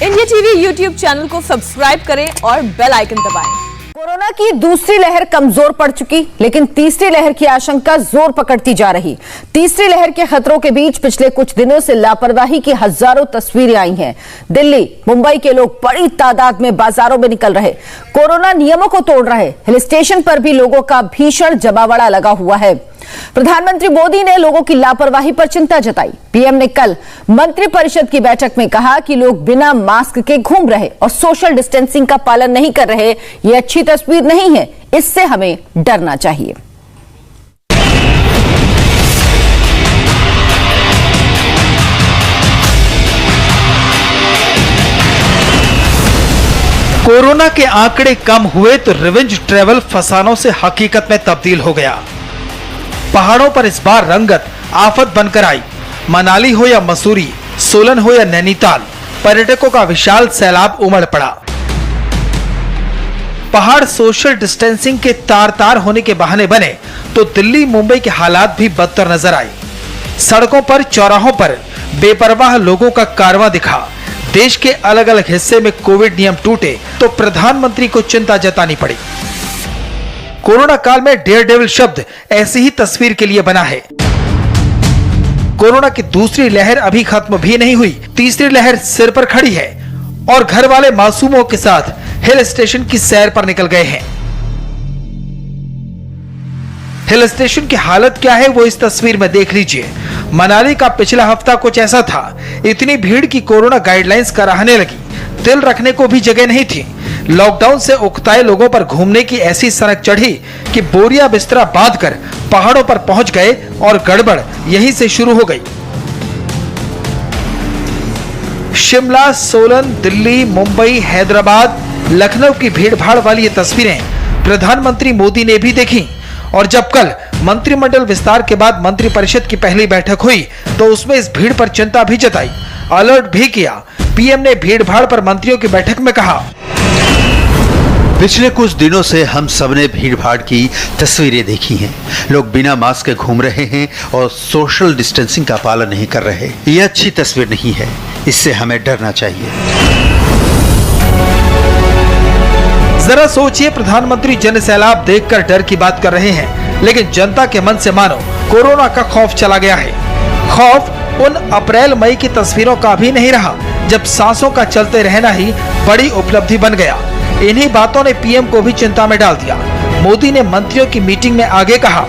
India TV YouTube channel को subscribe करें और बेल आइकन दबाएं। कोरोना की दूसरी लहर कमजोर पड़ चुकी, लेकिन तीसरी लहर की आशंका जोर पकड़ती जा रही। तीसरी लहर के खतरों के बीच पिछले कुछ दिनों से लापरवाही की हजारों तस्वीरें आई हैं। दिल्ली, मुंबई के लोग बड़ी तादाद में बाजारों में निकल रहे, कोरोना नियमों को तोड़ रहे। हिल स्टेशन पर भी लोगों का भीषण जमावड़ा लगा हुआ है। प्रधानमंत्री मोदी ने लोगों की लापरवाही पर चिंता जताई। पीएम ने कल मंत्रिपरिषद की बैठक में कहा कि लोग बिना मास्क के घूम रहे और सोशल डिस्टेंसिंग का पालन नहीं कर रहे। यह अच्छी तस्वीर नहीं है, इससे हमें डरना चाहिए। कोरोना के आंकड़े कम हुए तो रिवेंज ट्रैवल फसानों से हकीकत में तब्दील हो गया। पहाड़ों पर इस बार रंगत आफत बनकर आई। मनाली हो या मसूरी, सोलन हो या नैनीताल, पर्यटकों का विशाल सैलाब उमड़ पड़ा। पहाड़ सोशल डिस्टेंसिंग के तार तार होने के बहाने बने तो दिल्ली, मुंबई के हालात भी बदतर नजर आए। सड़कों पर, चौराहों पर बेपरवाह लोगों का कारवां दिखा। देश के अलग अलग हिस्से में कोविड नियम टूटे तो प्रधानमंत्री को चिंता जतानी पड़ी। कोरोना काल में डेयर डेविल शब्द ऐसी ही तस्वीर के लिए बना है। कोरोना की दूसरी लहर अभी खत्म भी नहीं हुई, तीसरी लहर सिर पर खड़ी है और घर वाले मासूमों के साथ हिल स्टेशन की सैर पर निकल गए हैं। हिल स्टेशन की हालत क्या है वो इस तस्वीर में देख लीजिए। मनाली का पिछला हफ्ता कुछ ऐसा था। इतनी भीड़ की कोरोना गाइडलाइंस कराहने लगी, दिल रखने को भी जगह नहीं थी। लॉकडाउन से उकताए लोगों पर घूमने की ऐसी सनक चढ़ी कि बोरिया बिस्तरा बांधकर पहाड़ों पर पहुंच गए और गड़बड़ यहीं से शुरू हो गई। शिमला, सोलन, दिल्ली, मुंबई, हैदराबाद, लखनऊ की भीड़भाड़ वाली ये तस्वीरें प्रधानमंत्री मोदी ने भी देखी। और जब कल मंत्रिमंडल विस्तार के बाद मंत्रिपरिषद की पहली बैठक हुई तो उसमें इस भीड़ पर चिंता भी जताई, अलर्ट भी किया। पीएम ने भीड़भाड़ पर मंत्रियों की बैठक में कहा, पिछले कुछ दिनों से हम सबने भीड़भाड़ की तस्वीरें देखी हैं। लोग बिना मास्क के घूम रहे हैं और सोशल डिस्टेंसिंग का पालन नहीं कर रहे। यह अच्छी तस्वीर नहीं है, इससे हमें डरना चाहिए। जरा सोचिए, प्रधानमंत्री जन सैलाब देखकर डर की बात कर रहे हैं, लेकिन जनता के मन से मानो कोरोना का खौफ चला गया है। खौफ उन अप्रैल मई की तस्वीरों का भी नहीं रहा जब सांसों का चलते रहना ही बड़ी उपलब्धि बन गया। इन्हीं बातों ने पीएम को भी चिंता में डाल दिया। मोदी ने मंत्रियों की मीटिंग में आगे कहा,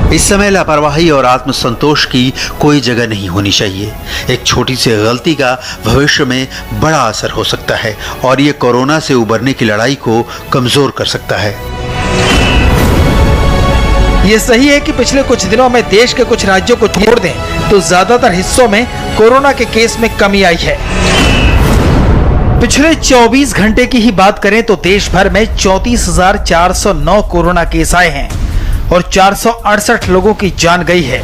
इस समय लापरवाही और आत्मसंतोष की कोई जगह नहीं होनी चाहिए। एक छोटी सी गलती का भविष्य में बड़ा असर हो सकता है और ये कोरोना से उबरने की लड़ाई को कमजोर कर सकता है। ये सही है कि पिछले कुछ दिनों में देश के कुछ राज्यों को छोड़ दें तो ज्यादातर हिस्सों में कोरोना के केस में कमी आई है। पिछले 24 घंटे की ही बात करें तो देश भर में 34,409 कोरोना केस आए हैं और 468 लोगों की जान गई है।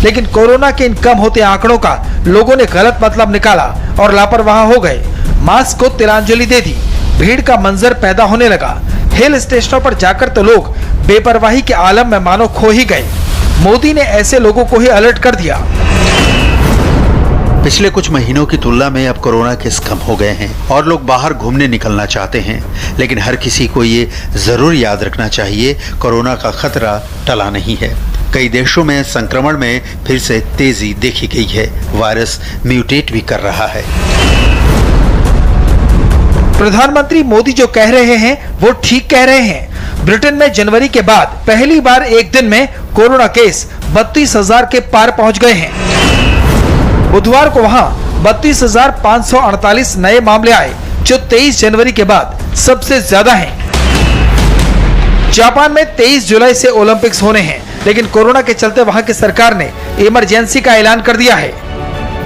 लेकिन कोरोना के इन कम होते आंकड़ों का लोगों ने गलत मतलब निकाला और लापरवाह हो गए। मास्क को तिलांजलि दे दी, भीड़ का मंजर पैदा होने लगा। हिल स्टेशनों पर जाकर तो लोग बेपरवाही के आलम में मानो खो ही गए। मोदी ने ऐसे लोगों को ही अलर्ट कर दिया। पिछले कुछ महीनों की तुलना में अब कोरोना केस कम हो गए हैं और लोग बाहर घूमने निकलना चाहते हैं, लेकिन हर किसी को ये जरूर याद रखना चाहिए, कोरोना का खतरा टला नहीं है। कई देशों में संक्रमण में फिर से तेजी देखी गई है। वायरस म्यूटेट भी कर रहा है। प्रधानमंत्री मोदी जो कह रहे हैं वो ठीक कह रहे हैं। ब्रिटेन में जनवरी के बाद पहली बार एक दिन में कोरोना केस 32,000 के पार पहुंच गए हैं। बुधवार को वहां 32,548 नए मामले आए, जो 23 जनवरी के बाद सबसे ज्यादा हैं। जापान में 23 जुलाई से ओलंपिक्स होने हैं, लेकिन कोरोना के चलते वहां की सरकार ने इमरजेंसी का ऐलान कर दिया है।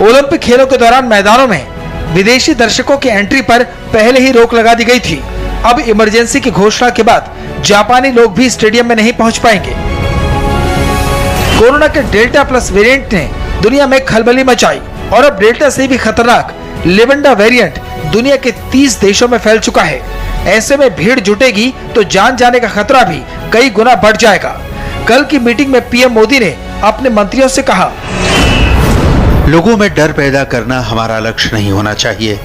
ओलंपिक खेलों के दौरान मैदानों में विदेशी दर्शकों की एंट्री पर पहले ही रोक लगा दी गई थी। अब इमरजेंसी की घोषणा के बाद जापानी लोग भी स्टेडियम में नहीं पहुंच पाएंगे। कोरोना के डेल्टा प्लस वेरिएंट ने दुनिया में खलबली मचाई और अब डेल्टा से भी खतरनाक लेवेंडा वेरिएंट दुनिया के 30 देशों में फैल चुका है। ऐसे में भीड़ जुटेगी तो जान जाने का खतरा भी कई गुना बढ़ जाएगा। कल की मीटिंग में पीएम मोदी ने अपने मंत्रियों से कहा, लोगों में डर पैदा करना हमारा लक्ष्य नहीं होना चाहिए,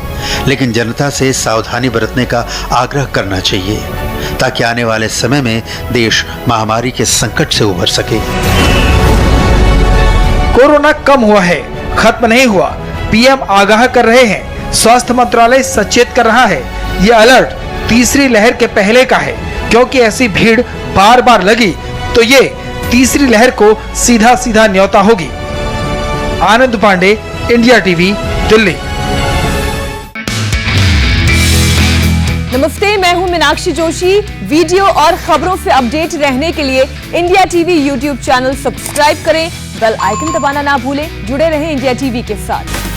लेकिन जनता से सावधानी बरतने का आग्रह करना चाहिए ताकि आने वाले समय में देश महामारी के संकट से उबर सके। कोरोना कम हुआ है, खत्म नहीं हुआ। पीएम आगाह कर रहे हैं, स्वास्थ्य मंत्रालय सचेत कर रहा है। ये अलर्ट तीसरी लहर के पहले का है, क्योंकि ऐसी भीड़ बार बार लगी तो ये तीसरी लहर को सीधा सीधा न्योता होगी। आनंद पांडे, इंडिया टीवी, दिल्ली। नमस्ते, मैं हूं मीनाक्षी जोशी। वीडियो और खबरों से अपडेट रहने के लिए India TV YouTube channel subscribe करें, बेल आइकन दबाना ना भूलें। जुड़े रहें इंडिया टीवी के साथ।